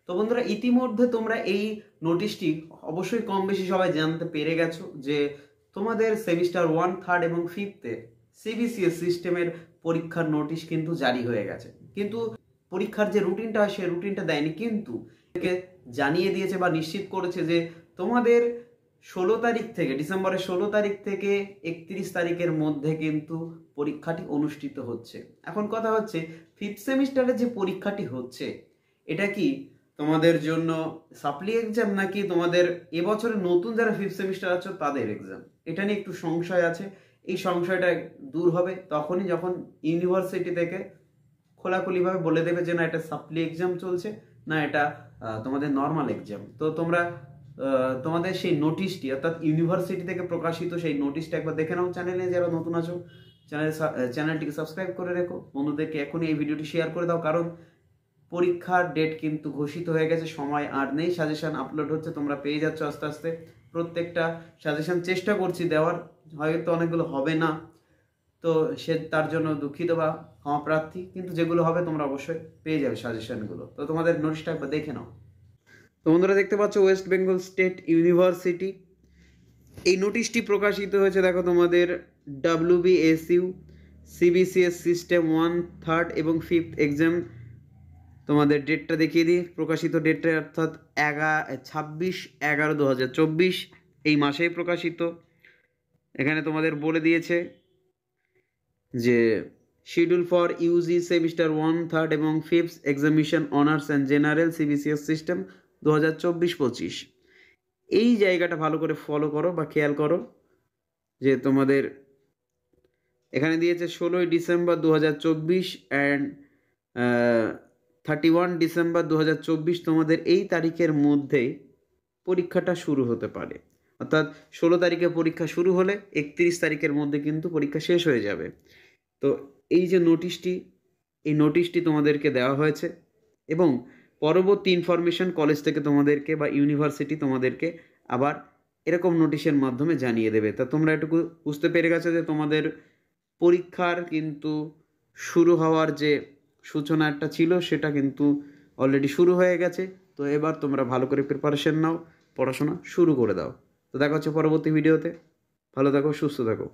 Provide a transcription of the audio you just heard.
তো বন্ধুরা, ইতিমধ্যে তোমরা এই নোটিশটি অবশ্যই কম বেশি সবাই জানতে পেরে গেছো যে তোমাদের সেমিস্টার 1, 3 এবং 5-এ সিবিসিএস সিস্টেমের পরীক্ষার নোটিশ কিন্তু জারি হয়ে গেছে। কিন্তু পরীক্ষার যে রুটিনটা হয় সেই রুটিনটা দেয়নি, কিন্তু জানিয়ে দিয়েছে বা নিশ্চিত করেছে যে তোমাদের 16 তারিখ থেকে, ডিসেম্বরের 16 তারিখ থেকে 31 তারিখের মধ্যে কিন্তু পরীক্ষাটি অনুষ্ঠিত হচ্ছে। এখন কথা হচ্ছে, 5th সেমিস্টারের যে পরীক্ষাটি হচ্ছে এটা কি তোমাদের জন্য সাপ্লি এক্সাম নাকি তোমাদের এবছরের নতুন যারা 5th সেমিস্টার আছে তাদের এক্সাম? এটা নিয়ে একটু সংশয় আছে। এই সংশয়টা দূর হবে তখনই যখন ইউনিভার্সিটি থেকে খোলাখুলিভাবে বলে দেবে যে না এটা সাপ্লি এক্সাম চলছে, না এটা তোমাদের নর্মাল এক্সাম। তো তোমরা তোমাদের সেই নোটিশটি অর্থাৎ ইউনিভার্সিটি থেকে প্রকাশিত সেই নোটিশটা একবার দেখে নাও। চ্যানেলে যারা নতুন আছো চ্যানেলটিকে সাবস্ক্রাইব করে রেখো, বন্ধুদেরকে এখনই এই ভিডিওটি শেয়ার করে দাও, কারণ পরীক্ষার ডেট কিন্তু ঘোষিত হয়ে গেছে, সময় আর নেই। সাজেশন আপলোড হচ্ছে, তোমরা পেয়ে যাচ্ছ আস্তে আস্তে। প্রত্যেকটা সাজেশন চেষ্টা করছি দেওয়ার, হয়তো অনেকগুলো হবে না, তো তার জন্য দুঃখিত বা ক্ষমা প্রার্থী, কিন্তু যেগুলো হবে তোমরা অবশ্যই পেয়ে যাবে সাজেশনগুলো। তো তোমাদের নোটিশটা একবার দেখে নাও। তো বন্ধুরা, দেখতে পাচ্ছ ওয়েস্ট বেঙ্গল স্টেট ইউনিভার্সিটি এই নোটিশটি প্রকাশিত হয়েছে। দেখো তোমাদের WBSU সিবিসিএস সিস্টেম 1, 3 এবং 5 এক্সাম, তোমাদের ডেটটা দেখিয়ে দিই। প্রকাশিত ডেটটা অর্থাৎ 26/11/2024 এই মাসেই প্রকাশিত। এখানে তোমাদের বলে দিয়েছে যে শিডিউল ফর ইউজি সেমিস্টার 1, 3 এবং 5 examination honours and general CBCS system 2024-25। এই জায়গাটা ভালো করে ফলো করো বা খেয়াল করো যে তোমাদের এখানে দিয়েছে 16 ডিসেম্বর 2024 অ্যান্ড 31 ডিসেম্বর 2024। তোমাদের এই তারিখের মধ্যেই পরীক্ষাটা শুরু হতে পারে, অর্থাৎ 16 তারিখে পরীক্ষা শুরু হলে 31 তারিখের মধ্যে কিন্তু পরীক্ষা শেষ হয়ে যাবে। তো এই যে নোটিশটি, এই নোটিশটি তোমাদেরকে দেওয়া হয়েছে এবং পরবর্তী ইনফরমেশন কলেজ থেকে তোমাদেরকে বা ইউনিভার্সিটি তোমাদেরকে আবার এরকম নোটিশের মাধ্যমে জানিয়ে দেবে। তা তোমরা এটুকু বুঝতে পেরে গেছো যে তোমাদের পরীক্ষার কিন্তু শুরু হওয়ার যে সূচনা একটা ছিল সেটা কিন্তু অলরেডি শুরু হয়ে গেছে। তো এবার তোমরা ভালো করে প্রিপারেশন নাও, পড়াশোনা শুরু করে দাও। তো দেখা হচ্ছে পরবর্তী ভিডিওতে। ভালো থাকো, সুস্থ থাকো।